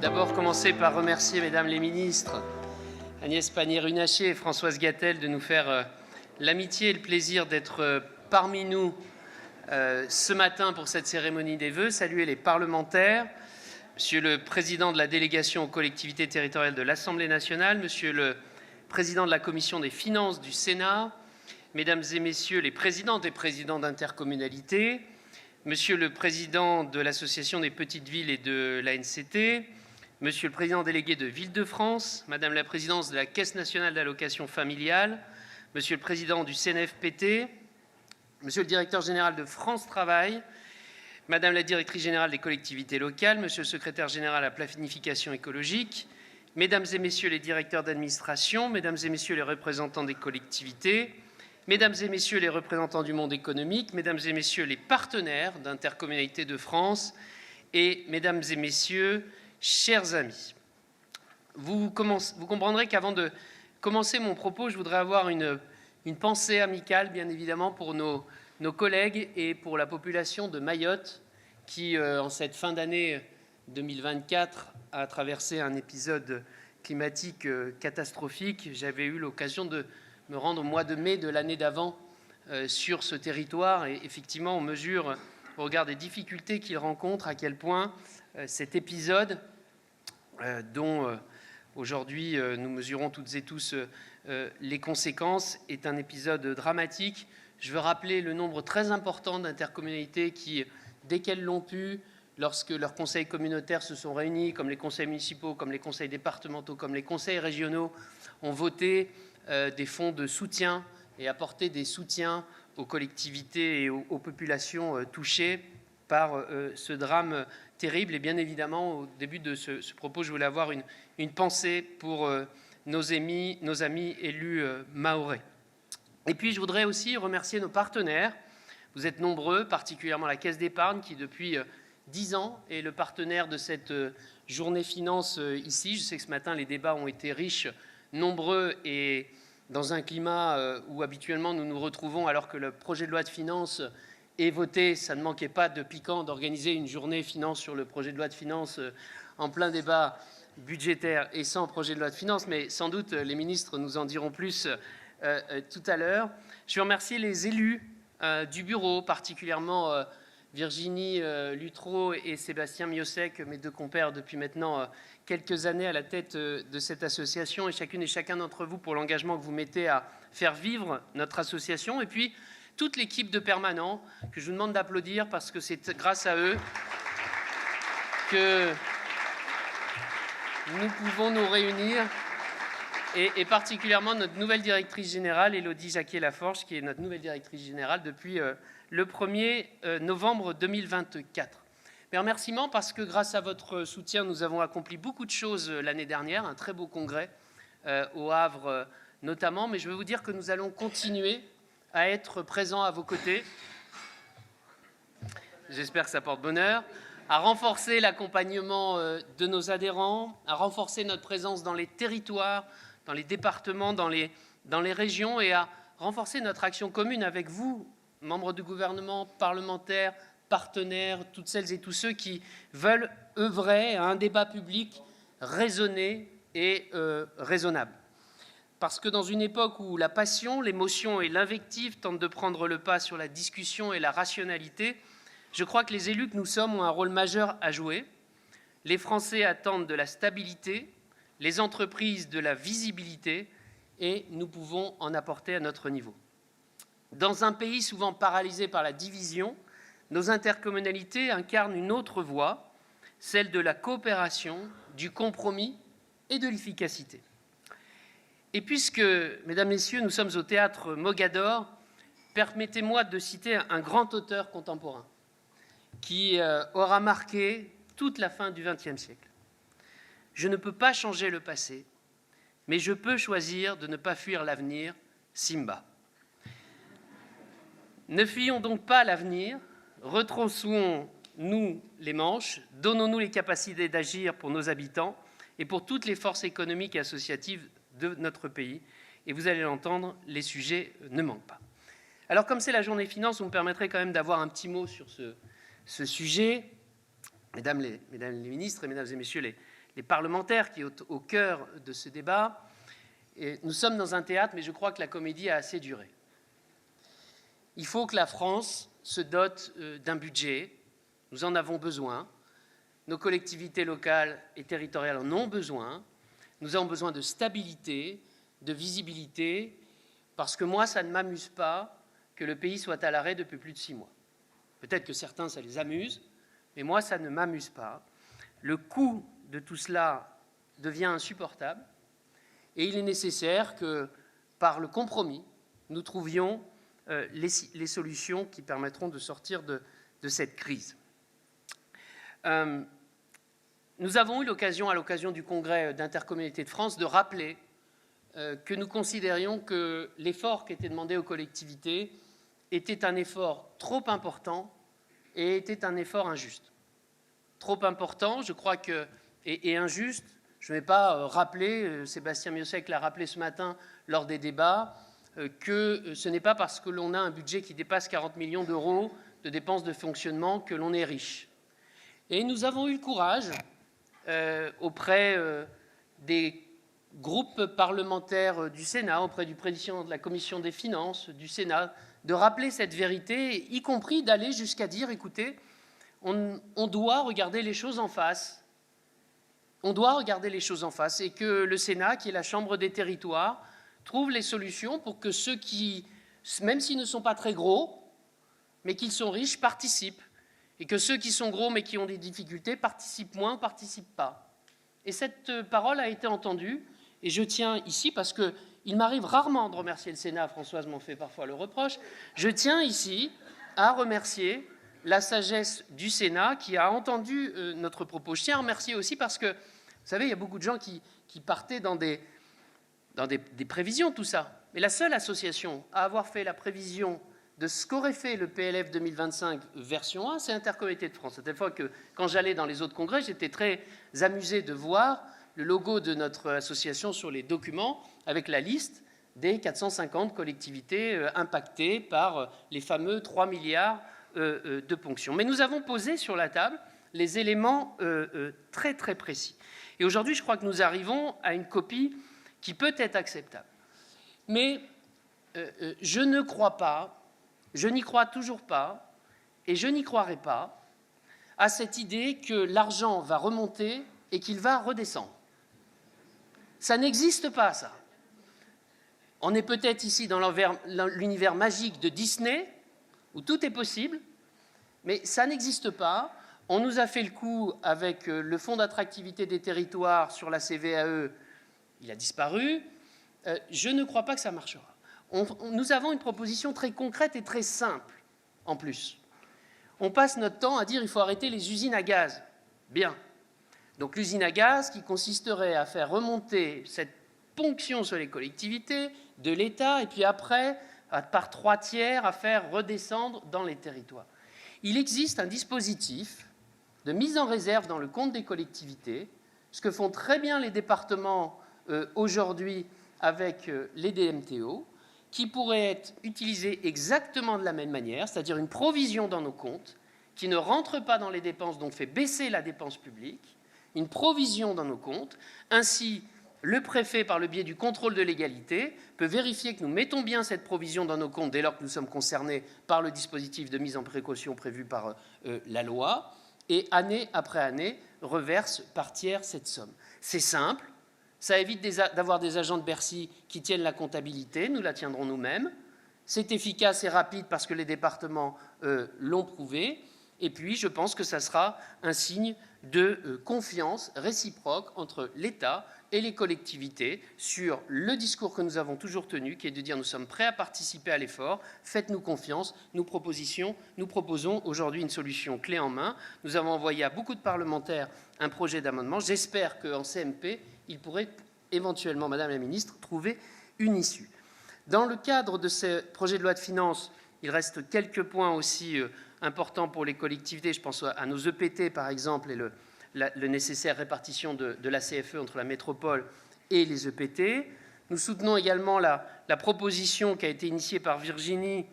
d'abord commencer par remercier Mesdames les ministres, Agnès Pannier-Runacher et Françoise Gatel, de nous faire l'amitié et le plaisir d'être parmi nous ce matin pour cette cérémonie des vœux. Saluer les parlementaires, Monsieur le Président de la délégation aux collectivités territoriales de l'Assemblée nationale, Monsieur le Président de la Commission des finances du Sénat, Mesdames et Messieurs les présidentes et présidents d'intercommunalités, Monsieur le Président de l'Association des petites villes et de l'ANCT, Monsieur le Président délégué de Ville-de-France, Madame la Présidente de la Caisse nationale d'allocation familiale, Monsieur le Président du CNFPT, Monsieur le Directeur général de France Travail, Madame la Directrice générale des collectivités locales, Monsieur le Secrétaire général à la planification écologique, Mesdames et Messieurs les directeurs d'administration, Mesdames et Messieurs les représentants des collectivités, Mesdames et Messieurs les représentants du monde économique, Mesdames et Messieurs les partenaires d'Intercommunalité de France et Mesdames et Messieurs, chers amis. Vous comprendrez qu'avant de commencer mon propos, je voudrais avoir une pensée amicale, bien évidemment, pour nos collègues et pour la population de Mayotte qui, en cette fin d'année 2024, a traversé un épisode climatique catastrophique. J'avais eu l'occasion de me rendre au mois de mai de l'année d'avant sur ce territoire et effectivement on mesure au regard des difficultés qu'il rencontre à quel point cet épisode dont aujourd'hui nous mesurons toutes et tous les conséquences est un épisode dramatique. Je veux rappeler le nombre très important d'intercommunalités qui, dès qu'elles l'ont pu, lorsque leurs conseils communautaires se sont réunis, comme les conseils municipaux, comme les conseils départementaux, comme les conseils régionaux, ont voté des fonds de soutien et apporter des soutiens aux collectivités et aux populations touchées par ce drame terrible. Et bien évidemment, au début de ce propos, je voulais avoir une pensée pour nos amis élus mahorais. Et puis, je voudrais aussi remercier nos partenaires. Vous êtes nombreux, particulièrement la Caisse d'épargne, qui depuis 10 ans est le partenaire de cette journée finance ici. Je sais que ce matin, les débats ont été riches, nombreux et dans un climat où habituellement nous nous retrouvons alors que le projet de loi de finances est voté, ça ne manquait pas de piquant d'organiser une journée finance sur le projet de loi de finances en plein débat budgétaire et sans projet de loi de finances, mais sans doute les ministres nous en diront plus tout à l'heure. Je veux remercier les élus du bureau, particulièrement Virginie Luttrot et Sébastien Miosek, mes deux compères depuis maintenant quelques années à la tête de cette association, et chacune et chacun d'entre vous pour l'engagement que vous mettez à faire vivre notre association. Et puis, toute l'équipe de permanents, que je vous demande d'applaudir parce que c'est grâce à eux que nous pouvons nous réunir, et particulièrement notre nouvelle directrice générale, Élodie Jacquier-Laforge, qui est notre nouvelle directrice générale depuis le 1er novembre 2024. Mes remerciements parce que grâce à votre soutien, nous avons accompli beaucoup de choses l'année dernière, un très beau congrès au Havre notamment, mais je veux vous dire que nous allons continuer à être présents à vos côtés. J'espère que ça porte bonheur. À renforcer l'accompagnement de nos adhérents, à renforcer notre présence dans les territoires, dans les départements, dans les régions, et à renforcer notre action commune avec vous, membres du gouvernement, parlementaires, partenaires, toutes celles et tous ceux qui veulent œuvrer à un débat public raisonné et raisonnable. Parce que dans une époque où la passion, l'émotion et l'invective tentent de prendre le pas sur la discussion et la rationalité, je crois que les élus que nous sommes ont un rôle majeur à jouer. Les Français attendent de la stabilité, les entreprises de la visibilité, et nous pouvons en apporter à notre niveau. Dans un pays souvent paralysé par la division, nos intercommunalités incarnent une autre voie, celle de la coopération, du compromis et de l'efficacité. Et puisque, mesdames, messieurs, nous sommes au théâtre Mogador, permettez-moi de citer un grand auteur contemporain qui aura marqué toute la fin du XXe siècle. Je ne peux pas changer le passé, mais je peux choisir de ne pas fuir l'avenir. Simba. Ne fuyons donc pas l'avenir, retroussons-nous les manches, donnons-nous les capacités d'agir pour nos habitants et pour toutes les forces économiques et associatives de notre pays. Et vous allez l'entendre, les sujets ne manquent pas. Alors, comme c'est la journée finance, vous me permettrez quand même d'avoir un petit mot sur ce sujet. Mesdames les ministres et mesdames et messieurs les les parlementaires qui est au cœur de ce débat. Et nous sommes dans un théâtre, mais je crois que la comédie a assez duré. Il faut que la France se dote d'un budget. Nous en avons besoin. Nos collectivités locales et territoriales en ont besoin. Nous avons besoin de stabilité, de visibilité, parce que moi, ça ne m'amuse pas que le pays soit à l'arrêt depuis plus de 6 mois. Peut-être que certains, ça les amuse, mais moi, ça ne m'amuse pas. Le coût de tout cela devient insupportable et il est nécessaire que, par le compromis, nous trouvions les solutions qui permettront de sortir de cette crise. Nous avons eu l'occasion, à l'occasion du Congrès d'intercommunalité de France, de rappeler que nous considérions que l'effort qui était demandé aux collectivités était un effort trop important et était un effort injuste. Trop important, je crois que, et injuste, je ne vais pas rappeler, Sébastien Miosek l'a rappelé ce matin lors des débats, que ce n'est pas parce que l'on a un budget qui dépasse 40 millions d'euros de dépenses de fonctionnement que l'on est riche. Et nous avons eu le courage, auprès des groupes parlementaires du Sénat, auprès du président de la Commission des finances du Sénat, de rappeler cette vérité, y compris d'aller jusqu'à dire, écoutez, on doit regarder les choses en face. On doit regarder les choses en face et que le Sénat, qui est la chambre des territoires, trouve les solutions pour que ceux qui, même s'ils ne sont pas très gros, mais qu'ils sont riches, participent. Et que ceux qui sont gros mais qui ont des difficultés participent moins ou participent pas. Et cette parole a été entendue, et je tiens ici, parce qu'il m'arrive rarement de remercier le Sénat, Françoise m'en fait parfois le reproche, je tiens ici à remercier la sagesse du Sénat qui a entendu notre propos. Je tiens à remercier aussi parce que, vous savez, il y a beaucoup de gens qui partaient dans des prévisions, tout ça. Mais la seule association à avoir fait la prévision de ce qu'aurait fait le PLF 2025 version 1, c'est Intercommunalité de France. C'est telle fois que, quand j'allais dans les autres congrès, j'étais très amusé de voir le logo de notre association sur les documents avec la liste des 450 collectivités impactées par les fameux 3 milliards de ponctions. Mais nous avons posé sur la table les éléments très très précis. Et aujourd'hui, je crois que nous arrivons à une copie qui peut être acceptable. Mais je ne crois pas, je n'y crois toujours pas, et je n'y croirai pas, à cette idée que l'argent va remonter et qu'il va redescendre. Ça n'existe pas, ça. On est peut-être ici dans l'univers magique de Disney, où tout est possible, mais ça n'existe pas. On nous a fait le coup avec le fonds d'attractivité des territoires sur la CVAE, il a disparu. Je ne crois pas que ça marchera. Nous avons une proposition très concrète et très simple, en plus. On passe notre temps à dire qu'il faut arrêter les usines à gaz. Bien. Donc l'usine à gaz qui consisterait à faire remonter cette ponction sur les collectivités de l'État et puis après, par 3 tiers, à faire redescendre dans les territoires. Il existe un dispositif de mise en réserve dans le compte des collectivités, ce que font très bien les départements aujourd'hui avec les DMTO, qui pourrait être utilisé exactement de la même manière, c'est-à-dire une provision dans nos comptes qui ne rentre pas dans les dépenses, donc fait baisser la dépense publique, une provision dans nos comptes. Ainsi, le préfet, par le biais du contrôle de légalité, peut vérifier que nous mettons bien cette provision dans nos comptes dès lors que nous sommes concernés par le dispositif de mise en précaution prévu par la loi, et année après année, reverse par tiers cette somme. C'est simple. Ça évite d'avoir des agents de Bercy qui tiennent la comptabilité, nous la tiendrons nous-mêmes. C'est efficace et rapide parce que les départements l'ont prouvé. Et puis, je pense que ça sera un signe de confiance réciproque entre l'État et les collectivités sur le discours que nous avons toujours tenu, qui est de dire nous sommes prêts à participer à l'effort, faites-nous confiance, nous proposons aujourd'hui une solution clé en main. Nous avons envoyé à beaucoup de parlementaires un projet d'amendement. J'espère qu'en CMP, il pourrait éventuellement, Madame la Ministre, trouver une issue. Dans le cadre de ce projet de loi de finances, il reste quelques points aussi importants pour les collectivités. Je pense à nos EPT, par exemple, et le nécessaire répartition de la CFE entre la métropole et les EPT. Nous soutenons également la proposition qui a été initiée par Virginie,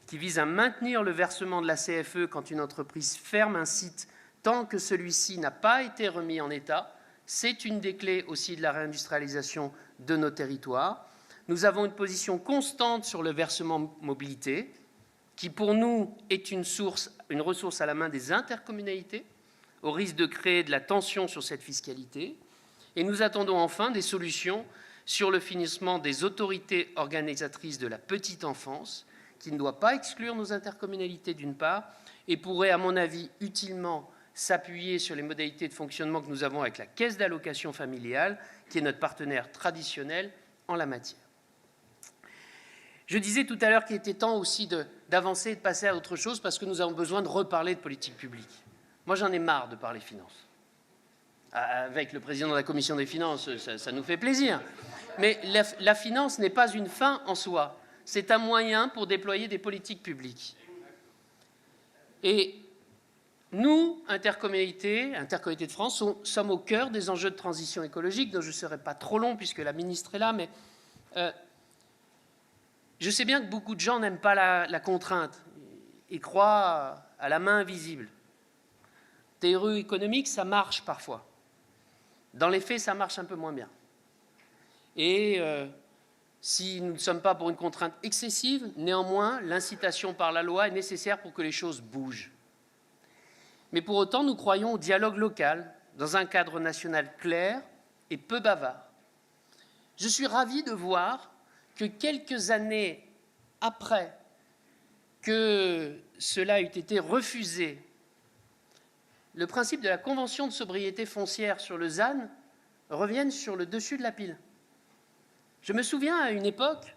qui vise à maintenir le versement de la CFE quand une entreprise ferme un site tant que celui-ci n'a pas été remis en état. C'est une des clés aussi de la réindustrialisation de nos territoires. Nous avons une position constante sur le versement mobilité, qui pour nous est une ressource à la main des intercommunalités, au risque de créer de la tension sur cette fiscalité. Et nous attendons enfin des solutions sur le financement des autorités organisatrices de la petite enfance, qui ne doit pas exclure nos intercommunalités d'une part, et pourrait, à mon avis, utilement s'appuyer sur les modalités de fonctionnement que nous avons avec la Caisse d'allocation familiale, qui est notre partenaire traditionnel en la matière. Je disais tout à l'heure qu'il était temps aussi d'avancer et de passer à autre chose, parce que nous avons besoin de reparler de politique publique. Moi, j'en ai marre de parler finances. Avec le président de la Commission des finances, ça nous fait plaisir. Mais la finance n'est pas une fin en soi. C'est un moyen pour déployer des politiques publiques. Et nous, intercommunalités de France, sommes au cœur des enjeux de transition écologique, dont je ne serai pas trop long puisque la ministre est là, mais je sais bien que beaucoup de gens n'aiment pas la contrainte et croient à la main invisible. Théorie économique, ça marche parfois. Dans les faits, ça marche un peu moins bien. Et si nous ne sommes pas pour une contrainte excessive, néanmoins, l'incitation par la loi est nécessaire pour que les choses bougent. Mais pour autant, nous croyons au dialogue local, dans un cadre national clair et peu bavard. Je suis ravi de voir que quelques années après que cela eut été refusé, le principe de la convention de sobriété foncière sur le ZAN revienne sur le dessus de la pile. Je me souviens à une époque,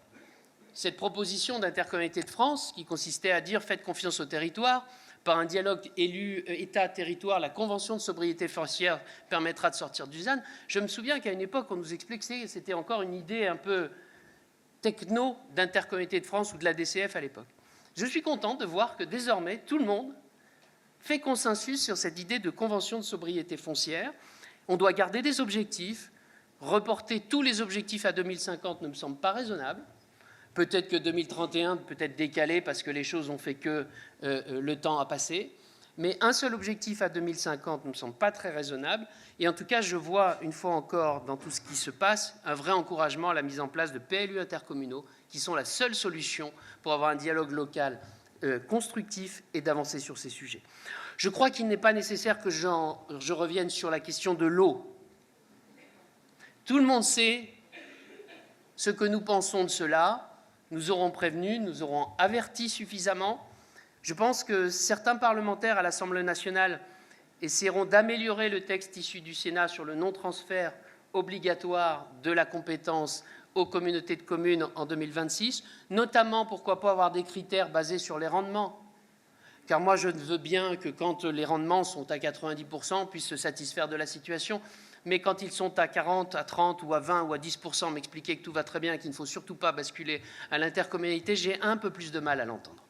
cette proposition d'intercommunalité de France qui consistait à dire « faites confiance au territoire », par un dialogue État-territoire, la convention de sobriété foncière permettra de sortir du ZAN. Je me souviens qu'à une époque, on nous expliquait que c'était encore une idée un peu techno d'intercommunalité de France ou de la DCF à l'époque. Je suis content de voir que désormais, tout le monde fait consensus sur cette idée de convention de sobriété foncière. On doit garder des objectifs. Reporter tous les objectifs à 2050 ne me semble pas raisonnable. Peut-être que 2031 peut être décalé parce que les choses ont fait que le temps a passé. Mais un seul objectif à 2050 ne me semble pas très raisonnable. Et en tout cas, je vois une fois encore dans tout ce qui se passe un vrai encouragement à la mise en place de PLU intercommunaux qui sont la seule solution pour avoir un dialogue local constructif et d'avancer sur ces sujets. Je crois qu'il n'est pas nécessaire que je revienne sur la question de l'eau. Tout le monde sait ce que nous pensons de cela. Nous aurons prévenu, nous aurons averti suffisamment. Je pense que certains parlementaires à l'Assemblée nationale essaieront d'améliorer le texte issu du Sénat sur le non-transfert obligatoire de la compétence aux communautés de communes en 2026, notamment, pourquoi pas, avoir des critères basés sur les rendements. Car moi, je veux bien que quand les rendements sont à 90%, on puisse se satisfaire de la situation. Mais quand ils sont à 40, à 30 ou à 20 ou à 10%, m'expliquer que tout va très bien et qu'il ne faut surtout pas basculer à l'intercommunalité, j'ai un peu plus de mal à l'entendre.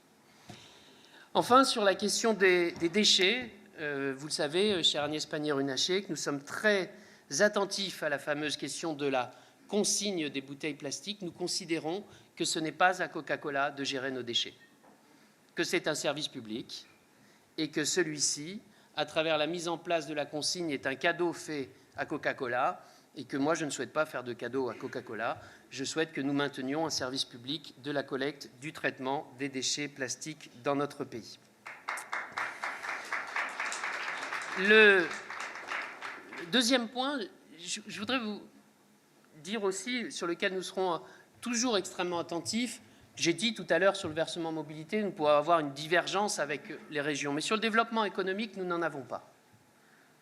Enfin, sur la question des déchets, vous le savez, chère Agnès Pannier-Runacher, que nous sommes très attentifs à la fameuse question de la consigne des bouteilles plastiques. Nous considérons que ce n'est pas à Coca-Cola de gérer nos déchets, que c'est un service public et que celui-ci, à travers la mise en place de la consigne, est un cadeau fait à Coca-Cola et que moi, je ne souhaite pas faire de cadeau à Coca-Cola. Je souhaite que nous maintenions un service public de la collecte, du traitement des déchets plastiques dans notre pays. Le deuxième point, je voudrais vous dire aussi, sur lequel nous serons toujours extrêmement attentifs. J'ai dit tout à l'heure sur le versement mobilité, nous pourrons avoir une divergence avec les régions. Mais sur le développement économique, nous n'en avons pas.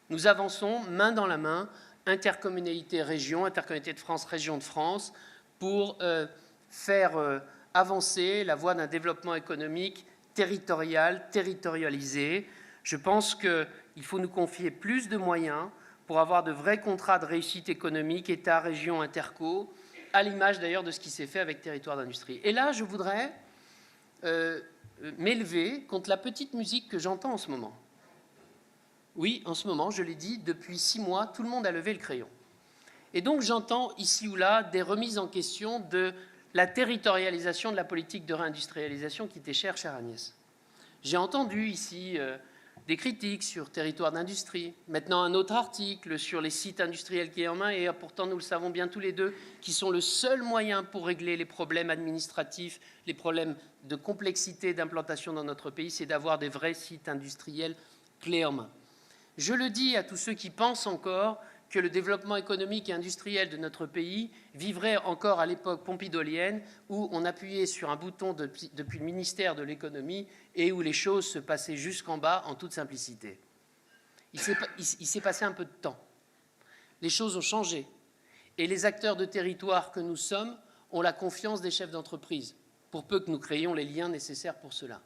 Nous avançons main dans la main, intercommunalité, région, intercommunalité de France, région de France, pour faire avancer la voie d'un développement économique territorial, territorialisé. Je pense qu'il faut nous confier plus de moyens pour avoir de vrais contrats de réussite économique, État, région, interco, à l'image d'ailleurs de ce qui s'est fait avec Territoire d'industrie. Et là, je voudrais m'élever contre la petite musique que j'entends en ce moment. Oui, en ce moment, je l'ai dit, depuis 6 mois, tout le monde a levé le crayon. Et donc, j'entends ici ou là des remises en question de la territorialisation de la politique de réindustrialisation qui était chère Agnès. J'ai entendu ici des critiques sur territoire d'industrie, maintenant un autre article sur les sites industriels clés en main, et pourtant nous le savons bien tous les deux, qui sont le seul moyen pour régler les problèmes administratifs, les problèmes de complexité d'implantation dans notre pays, c'est d'avoir des vrais sites industriels clés en main. Je le dis à tous ceux qui pensent encore que le développement économique et industriel de notre pays vivrait encore à l'époque pompidolienne, où on appuyait sur un bouton depuis le ministère de l'économie et où les choses se passaient jusqu'en bas en toute simplicité. Il s'est passé un peu de temps. Les choses ont changé. Et les acteurs de territoire que nous sommes ont la confiance des chefs d'entreprise, pour peu que nous créions les liens nécessaires pour cela.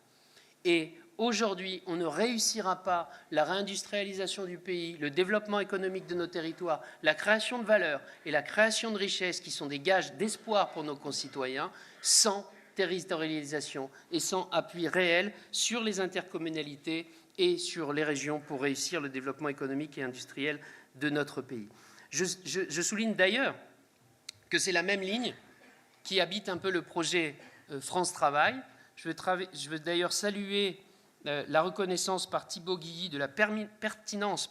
Et aujourd'hui, on ne réussira pas la réindustrialisation du pays, le développement économique de nos territoires, la création de valeur et la création de richesses qui sont des gages d'espoir pour nos concitoyens sans territorialisation et sans appui réel sur les intercommunalités et sur les régions pour réussir le développement économique et industriel de notre pays. Je souligne d'ailleurs que c'est la même ligne qui habite un peu le projet France Travail. Je veux d'ailleurs saluer la reconnaissance par Thibaut Guilly de la pertinence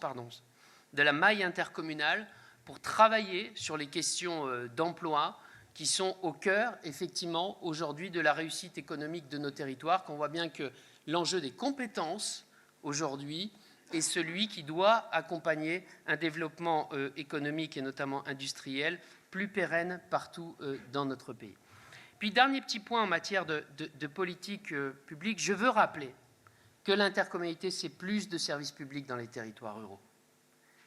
de la maille intercommunale pour travailler sur les questions d'emploi qui sont au cœur, effectivement, aujourd'hui de la réussite économique de nos territoires, qu'on voit bien que l'enjeu des compétences, aujourd'hui, est celui qui doit accompagner un développement économique et notamment industriel plus pérenne partout dans notre pays. Puis, dernier petit point en matière de politique publique, je veux rappeler que l'intercommunalité, c'est plus de services publics dans les territoires ruraux.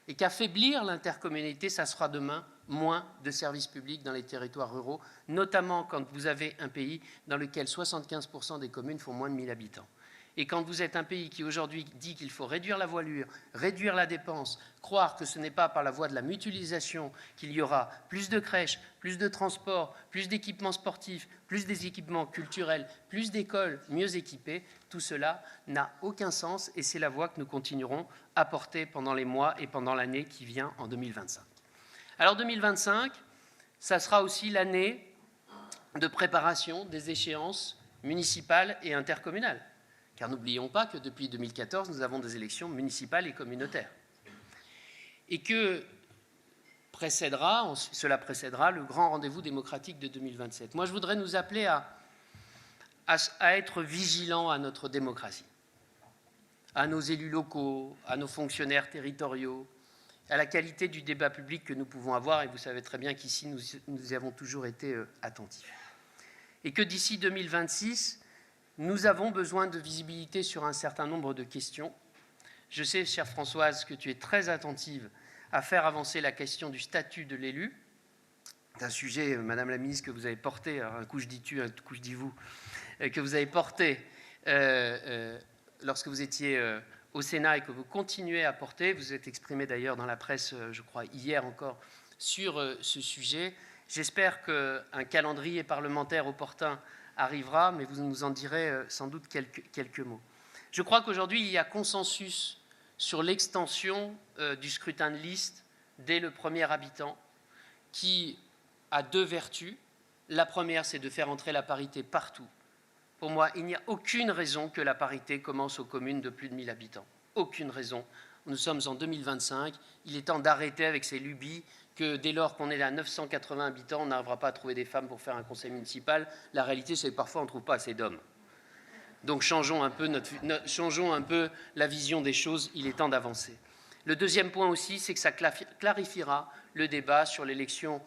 Et qu'affaiblir l'intercommunalité, ça sera demain moins de services publics dans les territoires ruraux, notamment quand vous avez un pays dans lequel 75% des communes font moins de 1000 habitants. Et quand vous êtes un pays qui aujourd'hui dit qu'il faut réduire la voilure, réduire la dépense, croire que ce n'est pas par la voie de la mutualisation qu'il y aura plus de crèches, plus de transports, plus d'équipements sportifs, plus des équipements culturels, plus d'écoles mieux équipées, tout cela n'a aucun sens et c'est la voie que nous continuerons à porter pendant les mois et pendant l'année qui vient en 2025. Alors 2025, ça sera aussi l'année de préparation des échéances municipales et intercommunales. Car n'oublions pas que depuis 2014, nous avons des élections municipales et communautaires. Et que cela précédera le grand rendez-vous démocratique de 2027. Moi, je voudrais nous appeler à être vigilants à notre démocratie, à nos élus locaux, à nos fonctionnaires territoriaux, à la qualité du débat public que nous pouvons avoir. Et vous savez très bien qu'ici, nous y avons toujours été attentifs. Et que d'ici 2026, nous avons besoin de visibilité sur un certain nombre de questions. Je sais, chère Françoise, que tu es très attentive à faire avancer la question du statut de l'élu. C'est un sujet, Madame la Ministre, que vous avez porté, alors un coup je dis tu, un coup je dis vous, que vous avez porté lorsque vous étiez au Sénat et que vous continuez à porter. Vous êtes exprimé d'ailleurs dans la presse, je crois, hier encore, sur ce sujet. J'espère qu'un calendrier parlementaire opportun arrivera, mais vous nous en direz sans doute quelques mots. Je crois qu'aujourd'hui, il y a consensus sur l'extension du scrutin de liste dès le premier habitant, qui a deux vertus. La première, c'est de faire entrer la parité partout. Pour moi, il n'y a aucune raison que la parité commence aux communes de plus de 1000 habitants. Aucune raison. Nous sommes en 2025. Il est temps d'arrêter avec ces lubies que dès lors qu'on est à 980 habitants, on n'arrivera pas à trouver des femmes pour faire un conseil municipal. La réalité, c'est que parfois, on ne trouve pas assez d'hommes. Donc, changeons un peu la vision des choses. Il est temps d'avancer. Le deuxième point aussi, c'est que ça clarifiera le débat sur l'élection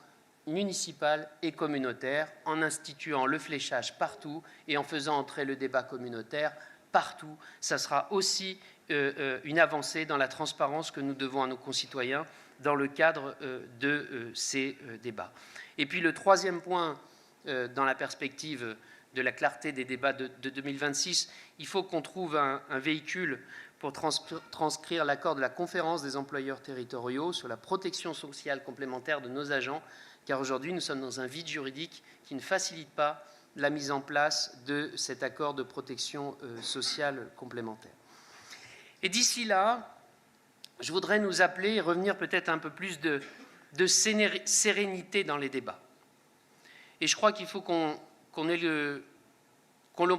municipale et communautaire en instituant le fléchage partout et en faisant entrer le débat communautaire partout. Ça sera aussi une avancée dans la transparence que nous devons à nos concitoyens dans le cadre de ces débats. Et puis le troisième point, dans la perspective de la clarté des débats de 2026, il faut qu'on trouve un véhicule pour transcrire l'accord de la conférence des employeurs territoriaux sur la protection sociale complémentaire de nos agents, car aujourd'hui nous sommes dans un vide juridique qui ne facilite pas la mise en place de cet accord de protection sociale complémentaire. Et d'ici là, je voudrais nous appeler et revenir peut-être un peu plus de sérénité dans les débats. Et je crois qu'il faut qu'on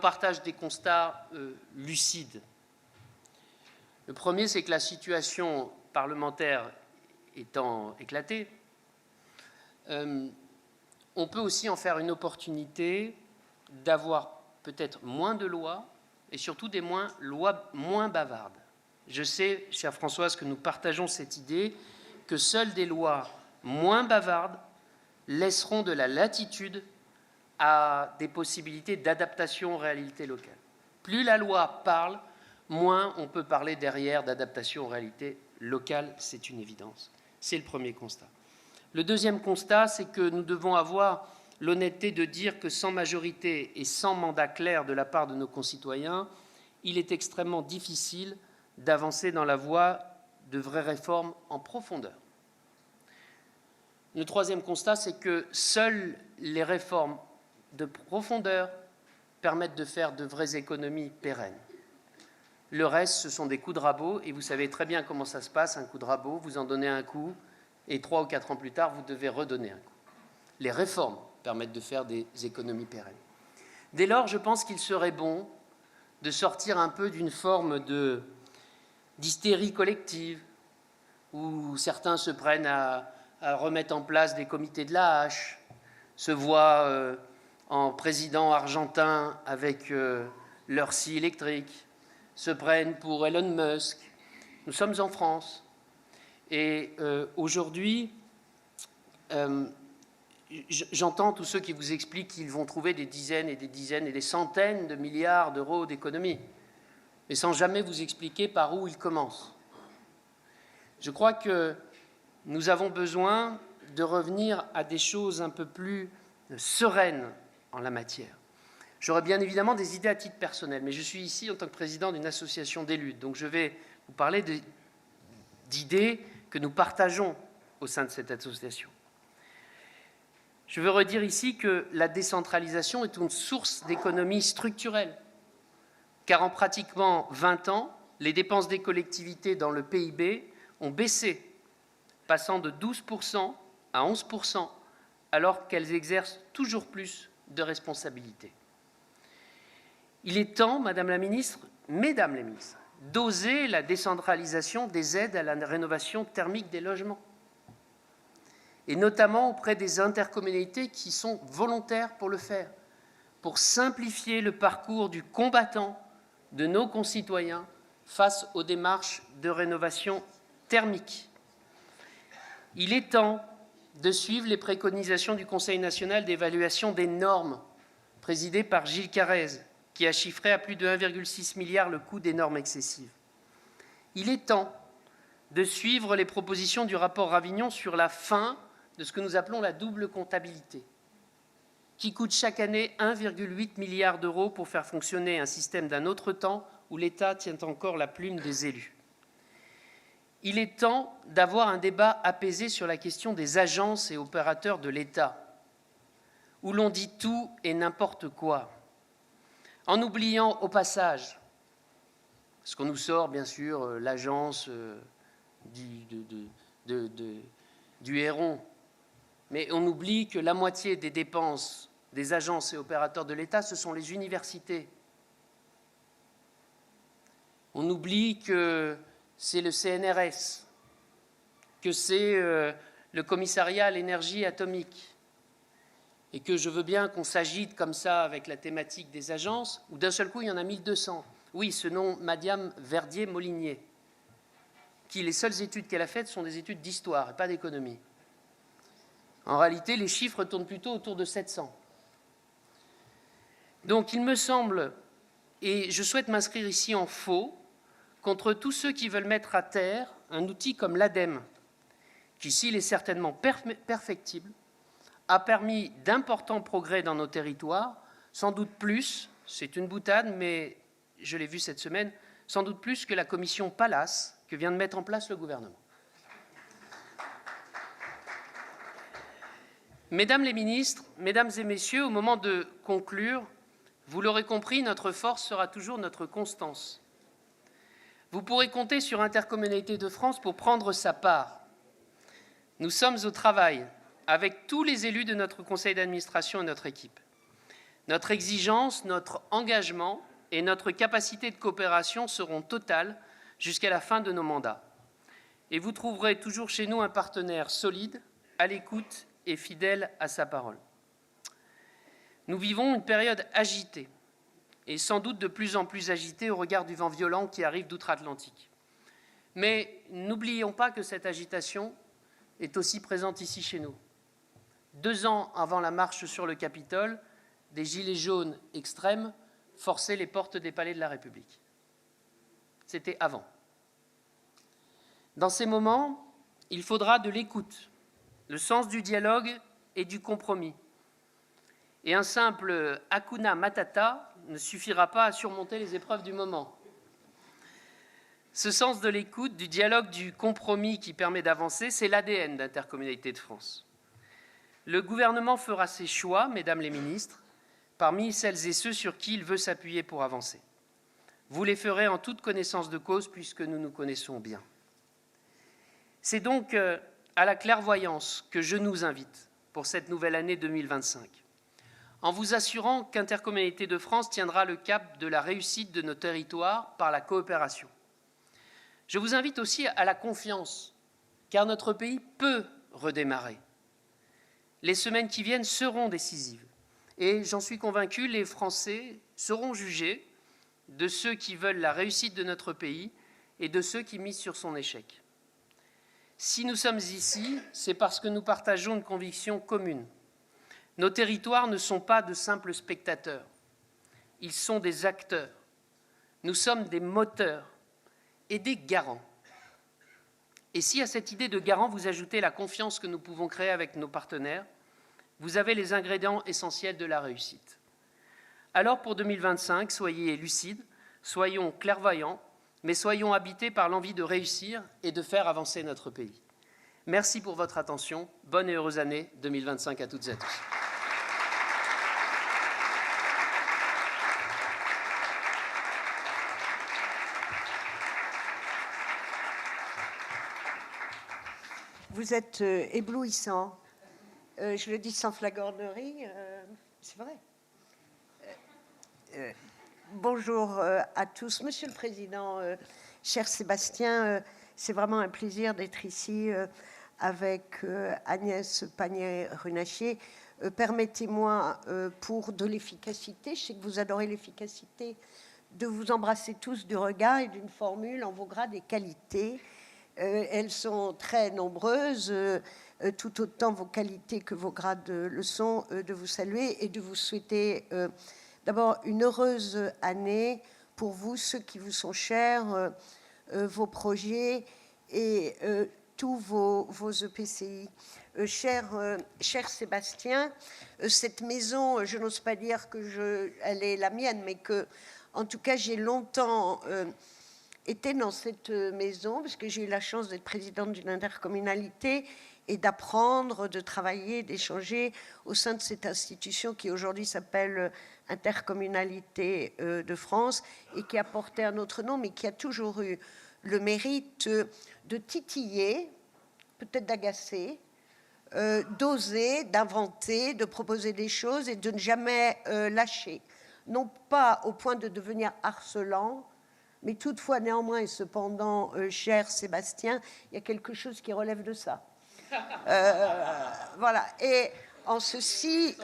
partage des constats lucides. Le premier, c'est que la situation parlementaire étant éclatée, on peut aussi en faire une opportunité d'avoir peut-être moins de lois et surtout des lois moins bavardes. Je sais, chère Françoise, que nous partageons cette idée que seules des lois moins bavardes laisseront de la latitude à des possibilités d'adaptation aux réalités locales. Plus la loi parle, moins on peut parler derrière d'adaptation aux réalités locales, c'est une évidence. C'est le premier constat. Le deuxième constat, c'est que nous devons avoir l'honnêteté de dire que sans majorité et sans mandat clair de la part de nos concitoyens, il est extrêmement difficile d'avancer dans la voie de vraies réformes en profondeur. Le troisième constat, c'est que seules les réformes de profondeur permettent de faire de vraies économies pérennes. Le reste, ce sont des coups de rabot, et vous savez très bien comment ça se passe, un coup de rabot, vous en donnez un coup, et 3 ou 4 ans plus tard, vous devez redonner un coup. Les réformes permettent de faire des économies pérennes. Dès lors, je pense qu'il serait bon de sortir un peu d'une forme d'hystérie collective, où certains se prennent à remettre en place des comités de la hache, se voient en président argentin avec leur scie électrique, se prennent pour Elon Musk. Nous sommes en France. Et aujourd'hui, j'entends tous ceux qui vous expliquent qu'ils vont trouver des dizaines et des dizaines et des centaines de milliards d'euros d'économies, mais sans jamais vous expliquer par où ils commencent. Je crois que nous avons besoin de revenir à des choses un peu plus sereines en la matière. J'aurais bien évidemment des idées à titre personnel, mais je suis ici en tant que président d'une association d'élus, donc je vais vous parler d'idées que nous partageons au sein de cette association. Je veux redire ici que la décentralisation est une source d'économie structurelle, car en pratiquement 20 ans, les dépenses des collectivités dans le PIB ont baissé, passant de 12% à 11%, alors qu'elles exercent toujours plus de responsabilités. Il est temps, Madame la Ministre, Mesdames les ministres, d'oser la décentralisation des aides à la rénovation thermique des logements, et notamment auprès des intercommunalités qui sont volontaires pour le faire, pour simplifier le parcours du combattant de nos concitoyens face aux démarches de rénovation thermique. Il est temps de suivre les préconisations du Conseil national d'évaluation des normes, présidé par Gilles Carrez, qui a chiffré à plus de 1,6 milliard le coût des normes excessives. Il est temps de suivre les propositions du rapport Ravignon sur la fin de ce que nous appelons la double comptabilité, qui coûte chaque année 1,8 milliard d'euros pour faire fonctionner un système d'un autre temps où l'État tient encore la plume des élus. Il est temps d'avoir un débat apaisé sur la question des agences et opérateurs de l'État, où l'on dit tout et n'importe quoi, en oubliant au passage, parce qu'on nous sort bien sûr l'agence du Héron, mais on oublie que la moitié des dépenses des agences et opérateurs de l'État, ce sont les universités. On oublie que c'est le CNRS, que c'est le commissariat à l'énergie atomique, et que je veux bien qu'on s'agite comme ça avec la thématique des agences, où d'un seul coup, il y en a 1200. Oui, ce nom, Madame Verdier-Molinier, qui les seules études qu'elle a faites sont des études d'histoire et pas d'économie. En réalité, les chiffres tournent plutôt autour de 700. Donc, il me semble, et je souhaite m'inscrire ici en faux, contre tous ceux qui veulent mettre à terre un outil comme l'ADEME, qui, s'il est certainement perfectible, a permis d'importants progrès dans nos territoires, sans doute plus, c'est une boutade, mais je l'ai vu cette semaine, sans doute plus que la commission Pallas que vient de mettre en place le gouvernement. Mesdames les ministres, Mesdames et Messieurs, au moment de conclure, vous l'aurez compris, notre force sera toujours notre constance. Vous pourrez compter sur Intercommunalité de France pour prendre sa part. Nous sommes au travail avec tous les élus de notre conseil d'administration et notre équipe. Notre exigence, notre engagement et notre capacité de coopération seront totales jusqu'à la fin de nos mandats. Et vous trouverez toujours chez nous un partenaire solide, à l'écoute et fidèle à sa parole. Nous vivons une période agitée, et sans doute de plus en plus agitée au regard du vent violent qui arrive d'outre-Atlantique. Mais n'oublions pas que cette agitation est aussi présente ici chez nous. 2 ans avant la marche sur le Capitole, des gilets jaunes extrêmes forçaient les portes des palais de la République. C'était avant. Dans ces moments, il faudra de l'écoute, le sens du dialogue et du compromis. Et un simple « Hakuna Matata » ne suffira pas à surmonter les épreuves du moment. Ce sens de l'écoute, du dialogue, du compromis qui permet d'avancer, c'est l'ADN d'Intercommunalité de France. Le gouvernement fera ses choix, mesdames les ministres, parmi celles et ceux sur qui il veut s'appuyer pour avancer. Vous les ferez en toute connaissance de cause puisque nous nous connaissons bien. C'est donc à la clairvoyance que je nous invite pour cette nouvelle année 2025, en vous assurant qu'Intercommunalité de France tiendra le cap de la réussite de nos territoires par la coopération. Je vous invite aussi à la confiance, car notre pays peut redémarrer. Les semaines qui viennent seront décisives. Et j'en suis convaincu, les Français seront jugés de ceux qui veulent la réussite de notre pays et de ceux qui misent sur son échec. Si nous sommes ici, c'est parce que nous partageons une conviction commune. Nos territoires ne sont pas de simples spectateurs. Ils sont des acteurs. Nous sommes des moteurs et des garants. Et si à cette idée de garant, vous ajoutez la confiance que nous pouvons créer avec nos partenaires, vous avez les ingrédients essentiels de la réussite. Alors pour 2025, soyez lucides, soyons clairvoyants, mais soyons habités par l'envie de réussir et de faire avancer notre pays. Merci pour votre attention. Bonne et heureuse année 2025 à toutes et à tous. Vous êtes éblouissant. Je le dis sans flagornerie, c'est vrai. Bonjour à tous. Monsieur le Président, cher Sébastien, c'est vraiment un plaisir d'être ici avec Agnès Pannier-Runacher. Permettez-moi, pour de l'efficacité, je sais que vous adorez l'efficacité, de vous embrasser tous du regard et d'une formule en vos grades et qualités. Elles sont très nombreuses, tout autant vos qualités que vos grades le sont, de vous saluer et de vous souhaiter d'abord une heureuse année pour vous, ceux qui vous sont chers, vos projets et tous vos EPCI. Cher Sébastien, cette maison, je n'ose pas dire que elle est la mienne, mais que, en tout cas, j'ai longtemps était dans cette maison, parce que j'ai eu la chance d'être présidente d'une intercommunalité et d'apprendre, de travailler, d'échanger au sein de cette institution qui aujourd'hui s'appelle Intercommunalité de France et qui a porté un autre nom, mais qui a toujours eu le mérite de titiller, peut-être d'agacer, d'oser, d'inventer, de proposer des choses et de ne jamais lâcher. Non pas au point de devenir harcelant, mais toutefois, néanmoins et cependant, cher Sébastien, il y a quelque chose qui relève de ça. Voilà. Et en ceci,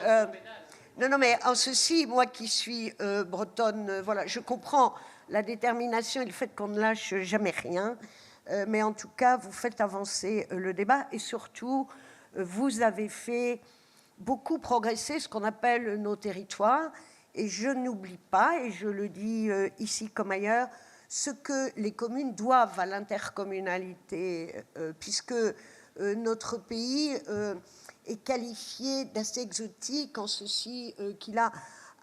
mais en ceci, moi qui suis bretonne, voilà, je comprends la détermination et le fait qu'on ne lâche jamais rien. Mais en tout cas, vous faites avancer le débat et surtout, vous avez fait beaucoup progresser ce qu'on appelle nos territoires. Et je n'oublie pas, et je le dis ici comme ailleurs, ce que les communes doivent à l'intercommunalité, puisque notre pays est qualifié d'assez exotique en ceci qu'il a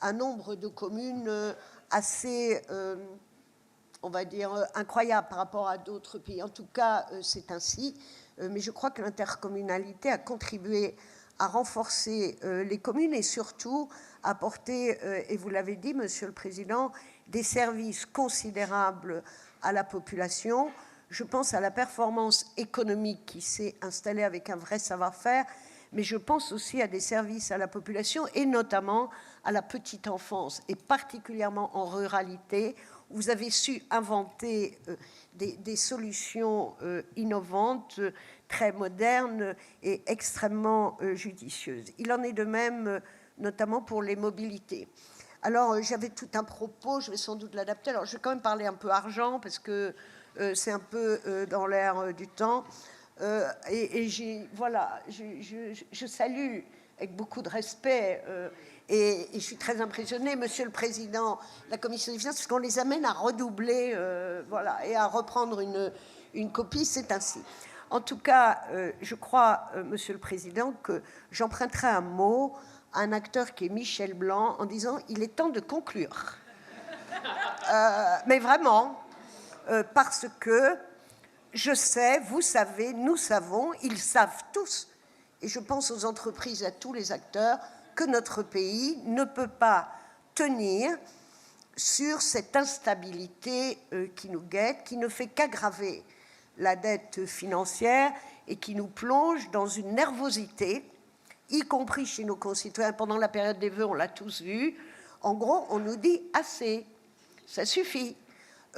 un nombre de communes assez, on va dire, incroyable par rapport à d'autres pays. En tout cas, c'est ainsi. Mais je crois que l'intercommunalité a contribué à renforcer les communes et surtout apporter, et vous l'avez dit, Monsieur le Président, des services considérables à la population. Je pense à la performance économique qui s'est installée avec un vrai savoir-faire, mais je pense aussi à des services à la population et notamment à la petite enfance, et particulièrement en ruralité, vous avez su inventer des solutions innovantes, très modernes et extrêmement judicieuses. Il en est de même notamment pour les mobilités. Alors, j'avais tout un propos, je vais sans doute l'adapter. Alors, je vais quand même parler un peu argent, parce que c'est un peu dans l'air du temps. Voilà, je salue avec beaucoup de respect, et je suis très impressionnée, Monsieur le Président de la Commission des finances, parce qu'on les amène à redoubler, voilà, et à reprendre une copie, c'est ainsi. En tout cas, je crois, Monsieur le Président, que j'emprunterai un mot à un acteur qui est Michel Blanc, en disant « il est temps de conclure ». Mais vraiment, parce que je sais, vous savez, nous savons, ils savent tous, et je pense aux entreprises, à tous les acteurs, que notre pays ne peut pas tenir sur cette instabilité qui nous guette, qui ne fait qu'aggraver la dette financière et qui nous plonge dans une nervosité, y compris chez nos concitoyens. Pendant la période des vœux, on l'a tous vu. En gros, on nous dit « assez, ça suffit ».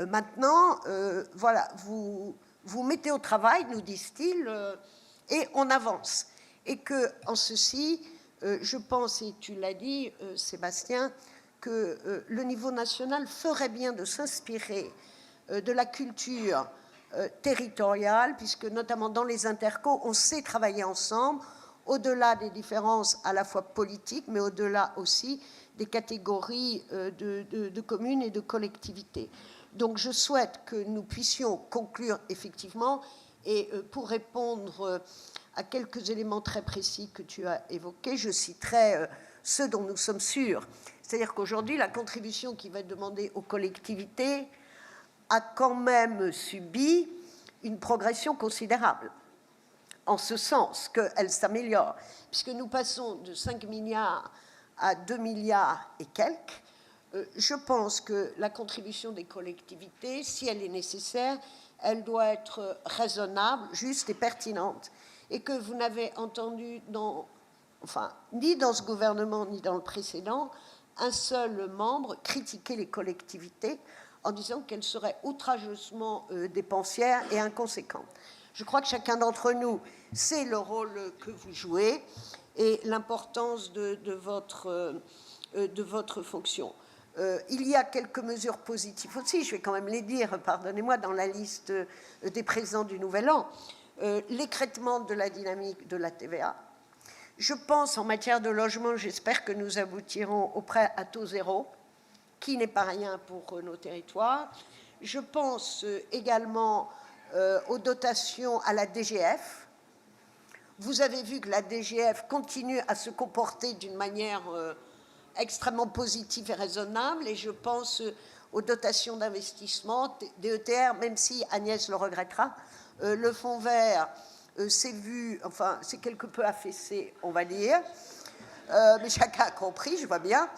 Maintenant, voilà, vous mettez au travail, nous disent-ils, et on avance. Et que, en ceci, je pense, et tu l'as dit, Sébastien, que le niveau national ferait bien de s'inspirer de la culture territoriale, puisque notamment dans les intercos, on sait travailler ensemble, au-delà des différences à la fois politiques, mais au-delà aussi des catégories de communes et de collectivités. Donc je souhaite que nous puissions conclure effectivement, et pour répondre à quelques éléments très précis que tu as évoqués, je citerai ceux dont nous sommes sûrs. C'est-à-dire qu'aujourd'hui, la contribution qui va être demandée aux collectivités a quand même subi une progression considérable, en ce sens qu'elle s'améliore, puisque nous passons de 5 milliards à 2 milliards et quelques. Je pense que la contribution des collectivités, si elle est nécessaire, elle doit être raisonnable, juste et pertinente. Et que vous n'avez entendu ni dans ce gouvernement ni dans le précédent, un seul membre critiquer les collectivités en disant qu'elles seraient outrageusement dépensières et inconséquentes. Je crois que chacun d'entre nous sait le rôle que vous jouez et l'importance de votre fonction. Il y a quelques mesures positives aussi, je vais quand même les dire, pardonnez-moi, dans la liste des présents du Nouvel An. L'écrêtement de la dynamique de la TVA. Je pense, en matière de logement, j'espère que nous aboutirons au prêt à taux zéro, qui n'est pas rien pour nos territoires. Je pense également aux dotations à la DGF. Vous avez vu que la DGF continue à se comporter d'une manière extrêmement positive et raisonnable, et je pense aux dotations d'investissement, DETR, même si Agnès le regrettera. Le fonds vert s'est quelque peu affaissé, on va dire, mais chacun a compris, je vois bien,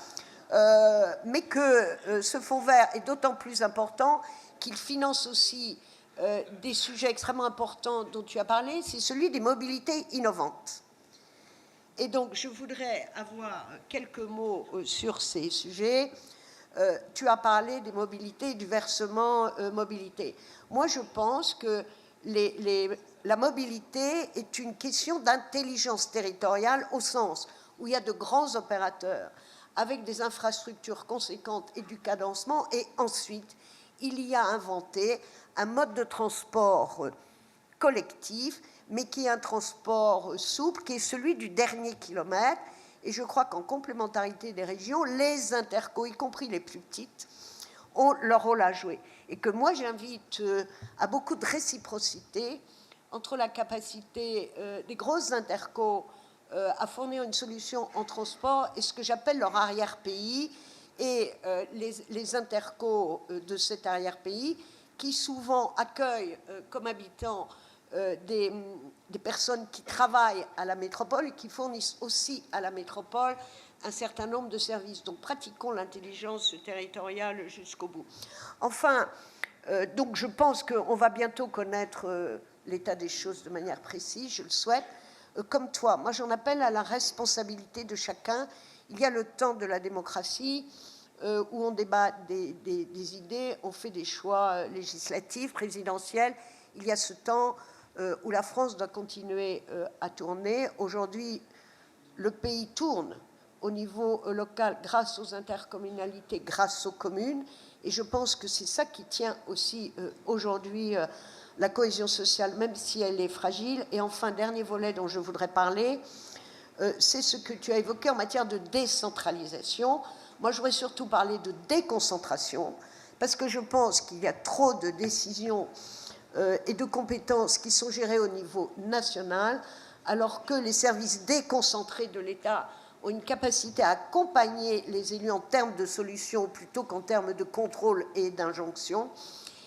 mais que ce fonds vert est d'autant plus important qu'il finance aussi des sujets extrêmement importants dont tu as parlé, c'est celui des mobilités innovantes. Et donc, je voudrais avoir quelques mots sur ces sujets. Tu as parlé des mobilités, du versement mobilité. Moi, je pense que la mobilité est une question d'intelligence territoriale, au sens où il y a de grands opérateurs avec des infrastructures conséquentes et du cadencement, et ensuite, il y a inventé un mode de transport collectif, mais qui est un transport souple, qui est celui du dernier kilomètre. Et je crois qu'en complémentarité des régions, les intercos, y compris les plus petites, ont leur rôle à jouer. Et que moi, j'invite à beaucoup de réciprocité entre la capacité des grosses intercos à fournir une solution en transport et ce que j'appelle leur arrière-pays, et les intercos de cet arrière-pays qui souvent accueillent comme habitants des personnes qui travaillent à la métropole et qui fournissent aussi à la métropole un certain nombre de services. Donc pratiquons l'intelligence territoriale jusqu'au bout. Enfin, donc je pense qu'on va bientôt connaître l'état des choses de manière précise, je le souhaite. Comme toi, moi j'en appelle à la responsabilité de chacun. Il y a le temps de la démocratie. où on débat des idées, on fait des choix législatifs, présidentiels. Il y a ce temps où la France doit continuer à tourner. Aujourd'hui, le pays tourne au niveau local grâce aux intercommunalités, grâce aux communes. Et je pense que c'est ça qui tient aussi aujourd'hui la cohésion sociale, même si elle est fragile. Et enfin, dernier volet dont je voudrais parler, c'est ce que tu as évoqué en matière de décentralisation. Moi, je voudrais surtout parler de déconcentration, parce que je pense qu'il y a trop de décisions et de compétences qui sont gérées au niveau national, alors que les services déconcentrés de l'État ont une capacité à accompagner les élus en termes de solutions plutôt qu'en termes de contrôle et d'injonction,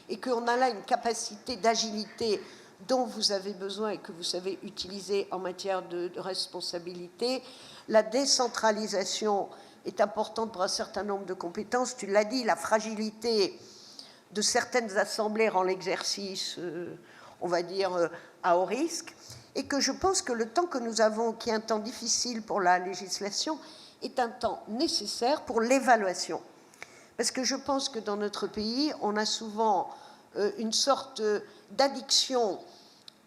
et qu'on a là une capacité d'agilité dont vous avez besoin et que vous savez utiliser en matière de responsabilité. La décentralisation est importante pour un certain nombre de compétences. Tu l'as dit, la fragilité de certaines assemblées rend l'exercice, on va dire, à haut risque, et que je pense que le temps que nous avons, qui est un temps difficile pour la législation, est un temps nécessaire pour l'évaluation. Parce que je pense que dans notre pays, on a souvent une sorte d'addiction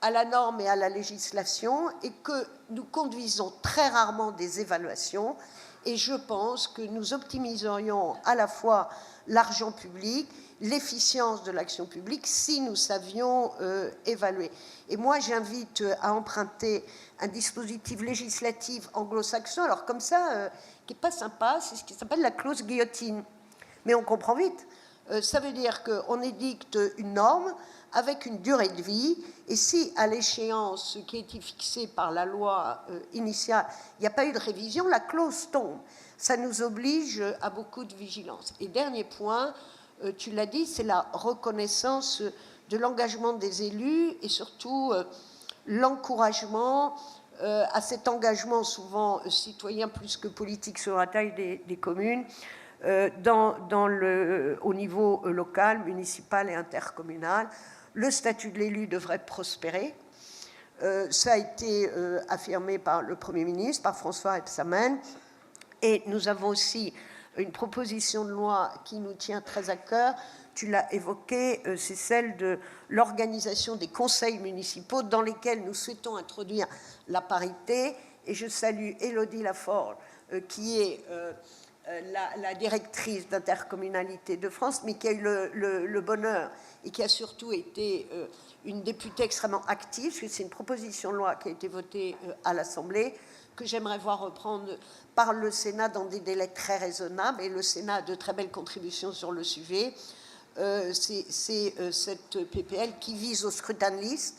à la norme et à la législation, et que nous conduisons très rarement des évaluations. Et je pense que nous optimiserions à la fois l'argent public, l'efficience de l'action publique, si nous savions évaluer. Et moi, j'invite à emprunter un dispositif législatif anglo-saxon, alors comme ça, qui n'est pas sympa, c'est ce qui s'appelle la clause guillotine. Mais on comprend vite. Ça veut dire qu'on édicte une norme avec une durée de vie, et si à l'échéance qui a été fixée par la loi initiale, il n'y a pas eu de révision, la clause tombe. Ça nous oblige à beaucoup de vigilance. Et dernier point, tu l'as dit, c'est la reconnaissance de l'engagement des élus et surtout l'encouragement à cet engagement souvent citoyen plus que politique sur la taille des communes, au niveau local, municipal et intercommunal. Le statut de l'élu devrait prospérer. Ça a été affirmé par le Premier ministre, par François Rebsamen. Et nous avons aussi une proposition de loi qui nous tient très à cœur. Tu l'as évoqué, c'est celle de l'organisation des conseils municipaux dans lesquels nous souhaitons introduire la parité. Et je salue Élodie Lafort, qui est la directrice d'intercommunalité de France, mais qui a eu le bonheur et qui a surtout été une députée extrêmement active, parce que c'est une proposition de loi qui a été votée à l'Assemblée, que j'aimerais voir reprendre par le Sénat dans des délais très raisonnables, et le Sénat a de très belles contributions sur le sujet. C'est cette PPL qui vise au scrutin de liste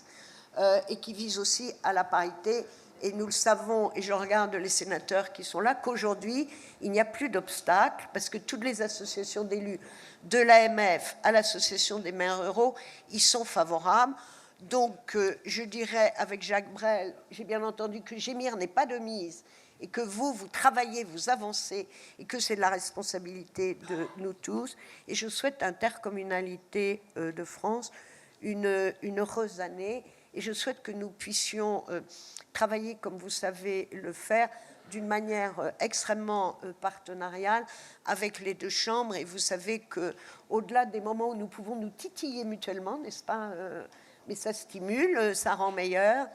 et qui vise aussi à la parité. Et nous le savons, et je regarde les sénateurs qui sont là, qu'aujourd'hui, il n'y a plus d'obstacle, parce que toutes les associations d'élus, de l'AMF à l'association des maires ruraux, y sont favorables. Donc, je dirais avec Jacques Brel, j'ai bien entendu que gémir n'est pas de mise, et que vous travaillez, vous avancez, et que c'est de la responsabilité de nous tous. Et je souhaite à Intercommunalité de France une heureuse année, et je souhaite que nous puissions travailler, comme vous savez le faire, d'une manière extrêmement partenariale avec les deux chambres. Et vous savez qu'au-delà des moments où nous pouvons nous titiller mutuellement, n'est-ce pas, mais ça stimule, ça rend meilleur,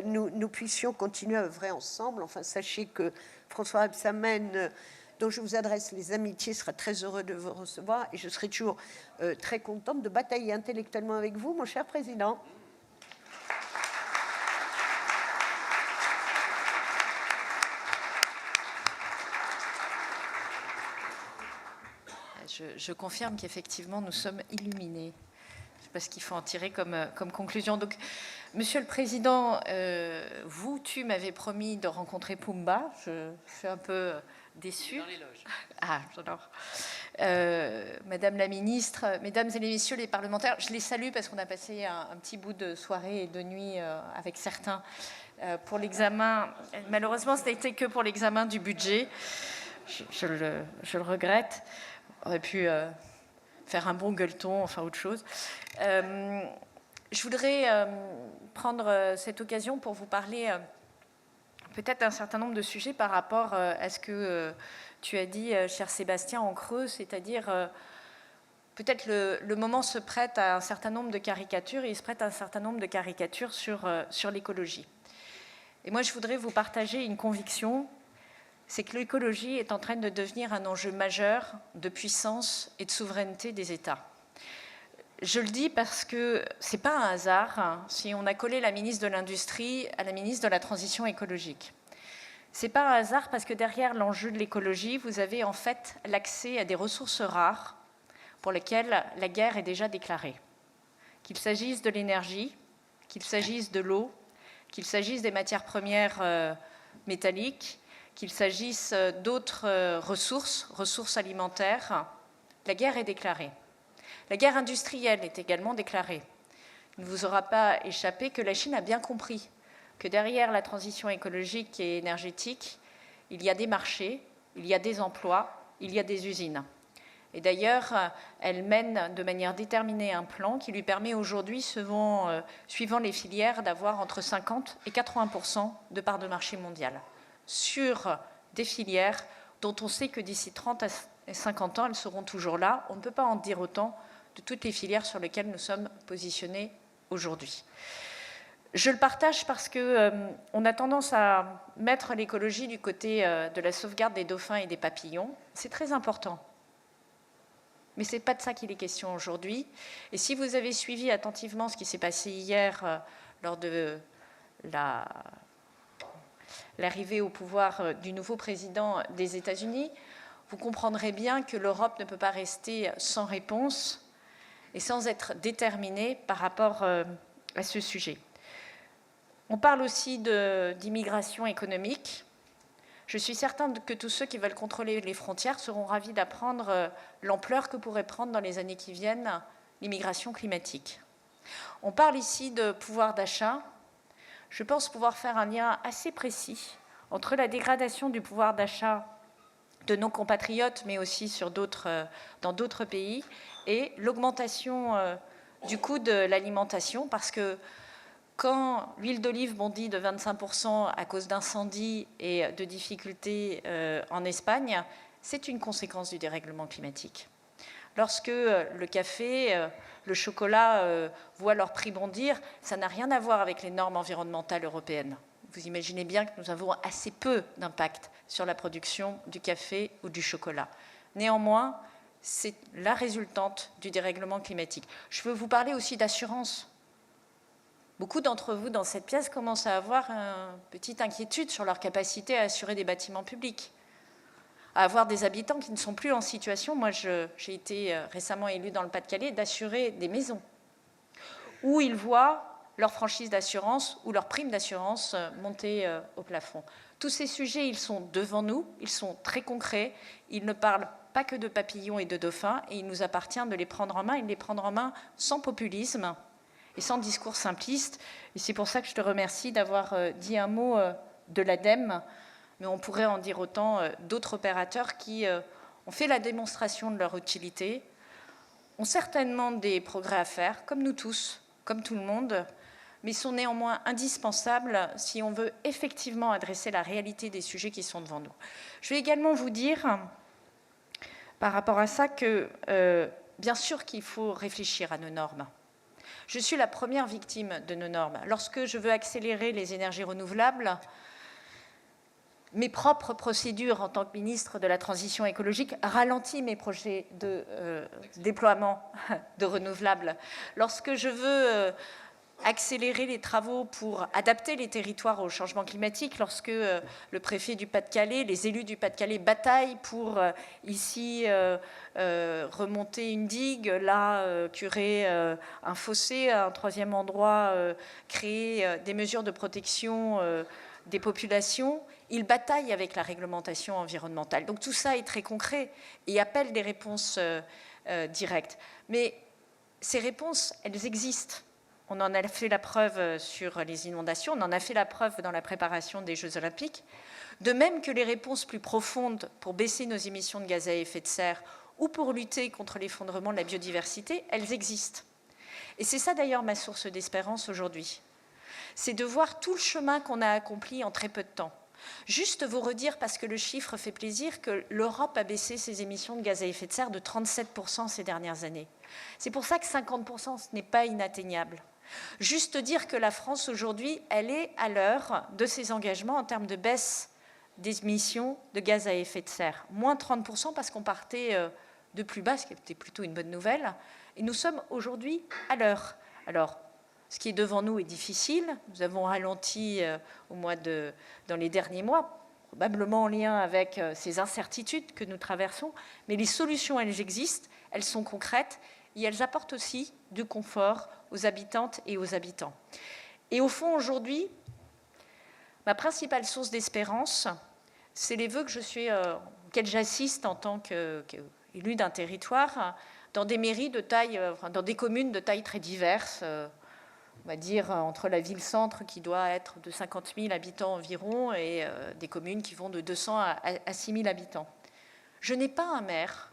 nous puissions continuer à œuvrer ensemble. Enfin, sachez que François Rebsamen, dont je vous adresse les amitiés, sera très heureux de vous recevoir, et je serai toujours très contente de batailler intellectuellement avec vous, mon cher président. Je confirme qu'effectivement, nous sommes illuminés. Je ne sais pas ce qu'il faut en tirer comme conclusion. Donc, Monsieur le Président, tu m'avais promis de rencontrer Pumba. Je suis un peu déçue. Dans les loges. Ah, j'adore. Madame la Ministre, Mesdames et Messieurs les parlementaires, je les salue parce qu'on a passé un petit bout de soirée et de nuit avec certains pour l'examen. Malheureusement, ce n'était que pour l'examen du budget. Je le regrette. On aurait pu faire un bon gueuleton, enfin autre chose. Je voudrais prendre cette occasion pour vous parler peut-être d'un certain nombre de sujets par rapport à ce que tu as dit, cher Sébastien, en creux, c'est-à-dire peut-être le moment se prête à un certain nombre de caricatures, et il se prête à un certain nombre de caricatures sur l'écologie. Et moi, je voudrais vous partager une conviction, c'est que l'écologie est en train de devenir un enjeu majeur de puissance et de souveraineté des États. Je le dis parce que ce n'est pas un hasard si on a collé la ministre de l'Industrie à la ministre de la Transition écologique. Ce n'est pas un hasard parce que derrière l'enjeu de l'écologie, vous avez en fait l'accès à des ressources rares pour lesquelles la guerre est déjà déclarée. Qu'il s'agisse de l'énergie, qu'il s'agisse de l'eau, qu'il s'agisse des matières premières métalliques, qu'il s'agisse d'autres ressources alimentaires, la guerre est déclarée. La guerre industrielle est également déclarée. Il ne vous aura pas échappé que la Chine a bien compris que derrière la transition écologique et énergétique, il y a des marchés, il y a des emplois, il y a des usines. Et d'ailleurs, elle mène de manière déterminée un plan qui lui permet aujourd'hui, suivant les filières, d'avoir entre 50 et 80% de part de marché mondiale sur des filières dont on sait que d'ici 30 à 50 ans, elles seront toujours là. On ne peut pas en dire autant de toutes les filières sur lesquelles nous sommes positionnés aujourd'hui. Je le partage parce qu'on a tendance à mettre l'écologie du côté de la sauvegarde des dauphins et des papillons. C'est très important. Mais ce n'est pas de ça qu'il est question aujourd'hui. Et si vous avez suivi attentivement ce qui s'est passé hier lors de l'arrivée au pouvoir du nouveau président des États-Unis, vous comprendrez bien que l'Europe ne peut pas rester sans réponse et sans être déterminée par rapport à ce sujet. On parle aussi d'immigration économique. Je suis certaine que tous ceux qui veulent contrôler les frontières seront ravis d'apprendre l'ampleur que pourrait prendre dans les années qui viennent l'immigration climatique. On parle ici de pouvoir d'achat. Je pense pouvoir faire un lien assez précis entre la dégradation du pouvoir d'achat de nos compatriotes, mais aussi dans d'autres pays, et l'augmentation du coût de l'alimentation, parce que quand l'huile d'olive bondit de 25% à cause d'incendies et de difficultés en Espagne, c'est une conséquence du dérèglement climatique. Lorsque le café, le chocolat voient leur prix bondir, ça n'a rien à voir avec les normes environnementales européennes. Vous imaginez bien que nous avons assez peu d'impact sur la production du café ou du chocolat. Néanmoins, c'est la résultante du dérèglement climatique. Je veux vous parler aussi d'assurance. Beaucoup d'entre vous dans cette pièce commencent à avoir une petite inquiétude sur leur capacité à assurer des bâtiments publics, à avoir des habitants qui ne sont plus en situation, moi j'ai été récemment élue dans le Pas-de-Calais, d'assurer des maisons, où ils voient leur franchise d'assurance ou leur prime d'assurance monter au plafond. Tous ces sujets, ils sont devant nous, ils sont très concrets, ils ne parlent pas que de papillons et de dauphins, et il nous appartient de les prendre en main, et de les prendre en main sans populisme et sans discours simpliste. Et c'est pour ça que je te remercie d'avoir dit un mot de l'ADEME, mais on pourrait en dire autant d'autres opérateurs qui ont fait la démonstration de leur utilité, ont certainement des progrès à faire, comme nous tous, comme tout le monde, mais sont néanmoins indispensables si on veut effectivement adresser la réalité des sujets qui sont devant nous. Je vais également vous dire, par rapport à ça, que bien sûr qu'il faut réfléchir à nos normes. Je suis la première victime de nos normes. Lorsque je veux accélérer les énergies renouvelables, mes propres procédures en tant que ministre de la Transition écologique ralentissent mes projets de déploiement de renouvelables. Lorsque je veux accélérer les travaux pour adapter les territoires au changement climatique, lorsque le préfet du Pas-de-Calais, les élus du Pas-de-Calais bataillent pour ici remonter une digue, là curer un fossé, à un troisième endroit créer des mesures de protection des populations, ils bataillent avec la réglementation environnementale. Donc tout ça est très concret et appelle des réponses directes. Mais ces réponses, elles existent. On en a fait la preuve sur les inondations, on en a fait la preuve dans la préparation des Jeux Olympiques, de même que les réponses plus profondes pour baisser nos émissions de gaz à effet de serre ou pour lutter contre l'effondrement de la biodiversité, elles existent. Et c'est ça d'ailleurs ma source d'espérance aujourd'hui. C'est de voir tout le chemin qu'on a accompli en très peu de temps. Juste vous redire, parce que le chiffre fait plaisir, que l'Europe a baissé ses émissions de gaz à effet de serre de 37% ces dernières années. C'est pour ça que 50%, ce n'est pas inatteignable. Juste dire que la France, aujourd'hui, elle est à l'heure de ses engagements en termes de baisse des émissions de gaz à effet de serre. Moins 30% parce qu'on partait de plus bas, ce qui était plutôt une bonne nouvelle. Et nous sommes aujourd'hui à l'heure. Alors, ce qui est devant nous est difficile. Nous avons ralenti dans les derniers mois, probablement en lien avec ces incertitudes que nous traversons. Mais les solutions, elles existent, elles sont concrètes et elles apportent aussi du confort aux habitantes et aux habitants. Et au fond, aujourd'hui, ma principale source d'espérance, c'est les vœux auxquels j'assiste en tant qu'élu d'un territoire, dans des mairies de taille, dans des communes de taille très diverses, on va dire entre la ville-centre qui doit être de 50 000 habitants environ et des communes qui vont de 200 à 6 000 habitants. Je n'ai pas un maire,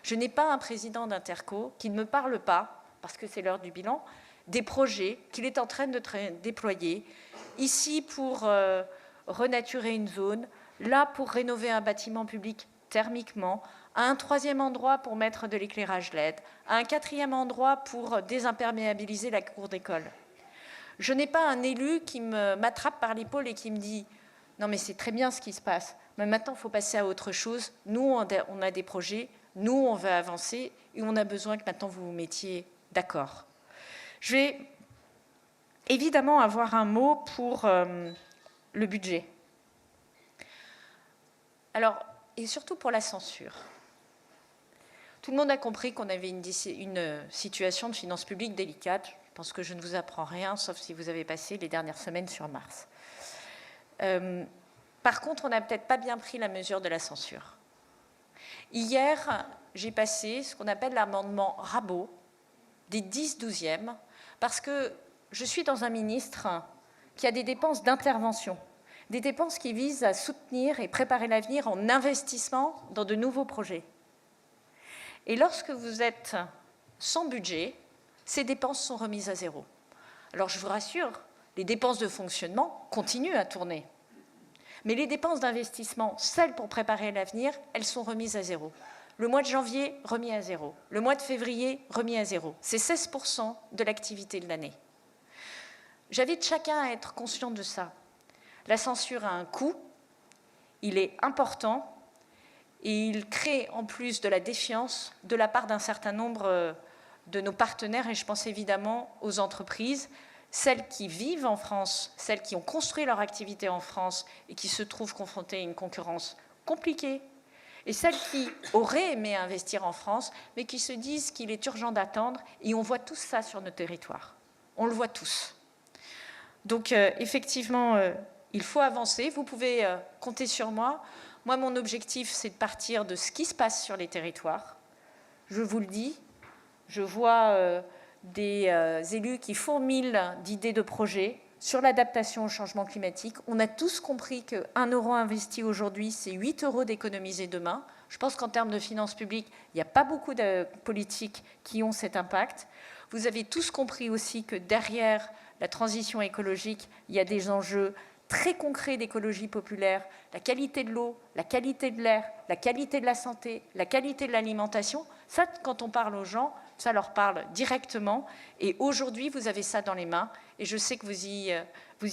je n'ai pas un président d'Interco qui ne me parle pas, parce que c'est l'heure du bilan, des projets qu'il est en train de déployer, ici pour renaturer une zone, là pour rénover un bâtiment public thermiquement, à un troisième endroit pour mettre de l'éclairage LED, à un quatrième endroit pour désimperméabiliser la cour d'école. Je n'ai pas un élu qui m'attrape par l'épaule et qui me dit « Non mais c'est très bien ce qui se passe, mais maintenant il faut passer à autre chose. Nous, on a des projets, nous, on veut avancer et on a besoin que maintenant vous vous mettiez d'accord. » Je vais évidemment avoir un mot pour le budget. Alors, et surtout pour la censure. Tout le monde a compris qu'on avait une situation de finances publiques délicate. Je pense que je ne vous apprends rien, sauf si vous avez passé les dernières semaines sur Mars. Par contre, on n'a peut-être pas bien pris la mesure de la censure. Hier, j'ai passé ce qu'on appelle l'amendement rabot des 10/12e, parce que je suis dans un ministre qui a des dépenses d'intervention, des dépenses qui visent à soutenir et préparer l'avenir en investissement dans de nouveaux projets. Et lorsque vous êtes sans budget, ces dépenses sont remises à zéro. Alors je vous rassure, les dépenses de fonctionnement continuent à tourner. Mais les dépenses d'investissement, celles pour préparer l'avenir, elles sont remises à zéro. Le mois de janvier, remis à zéro. Le mois de février, remis à zéro. C'est 16% de l'activité de l'année. J'invite chacun à être conscient de ça. La censure a un coût, il est important, et il crée en plus de la défiance de la part d'un certain nombre de nos partenaires, et je pense évidemment aux entreprises, celles qui vivent en France, celles qui ont construit leur activité en France et qui se trouvent confrontées à une concurrence compliquée, et celles qui auraient aimé investir en France, mais qui se disent qu'il est urgent d'attendre, et on voit tout ça sur nos territoires. On le voit tous. Donc effectivement, il faut avancer. Vous pouvez compter sur moi. Moi, mon objectif, c'est de partir de ce qui se passe sur les territoires. Je vous le dis, je vois des élus qui fourmillent d'idées de projets sur l'adaptation au changement climatique. On a tous compris qu'1 € investi aujourd'hui, c'est 8 € d'économiser demain. Je pense qu'en termes de finances publiques, il n'y a pas beaucoup de politiques qui ont cet impact. Vous avez tous compris aussi que derrière la transition écologique, il y a des enjeux très concrets d'écologie populaire, la qualité de l'eau, la qualité de l'air, la qualité de la santé, la qualité de l'alimentation. Ça, quand on parle aux gens, ça leur parle directement. Et aujourd'hui, vous avez ça dans les mains. Et je sais que vous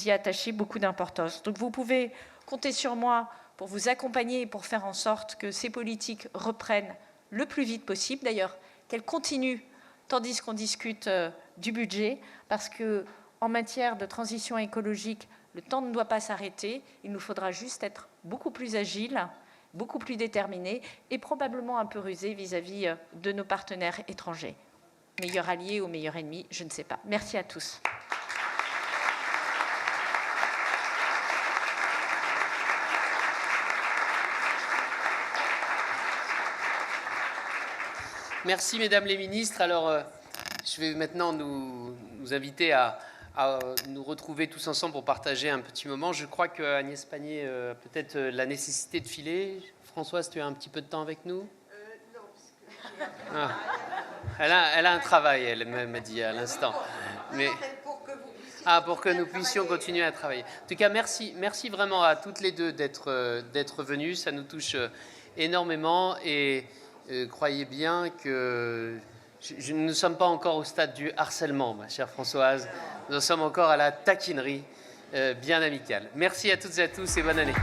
y attachez beaucoup d'importance. Donc vous pouvez compter sur moi pour vous accompagner et pour faire en sorte que ces politiques reprennent le plus vite possible. D'ailleurs, qu'elles continuent tandis qu'on discute du budget, parce qu'en matière de transition écologique, le temps ne doit pas s'arrêter. Il nous faudra juste être beaucoup plus agile, beaucoup plus déterminé et probablement un peu rusé vis-à-vis de nos partenaires étrangers. Meilleur allié ou meilleur ennemi, je ne sais pas. Merci à tous. Merci, mesdames les ministres. Alors, je vais maintenant nous inviter à nous retrouver tous ensemble pour partager un petit moment. Je crois qu'Agnès Pannier a peut-être la nécessité de filer. Françoise, tu as un petit peu de temps avec nous ? Non, parce que Elle a un travail, elle m'a dit à l'instant. Mais pour que vous puissiez Ah, pour que nous puissions continuer à travailler. En tout cas, merci vraiment à toutes les deux d'être venues. Ça nous touche énormément et croyez bien que nous ne sommes pas encore au stade du harcèlement, ma chère Françoise. Nous en sommes encore à la taquinerie bien amicale. Merci à toutes et à tous et bonne année.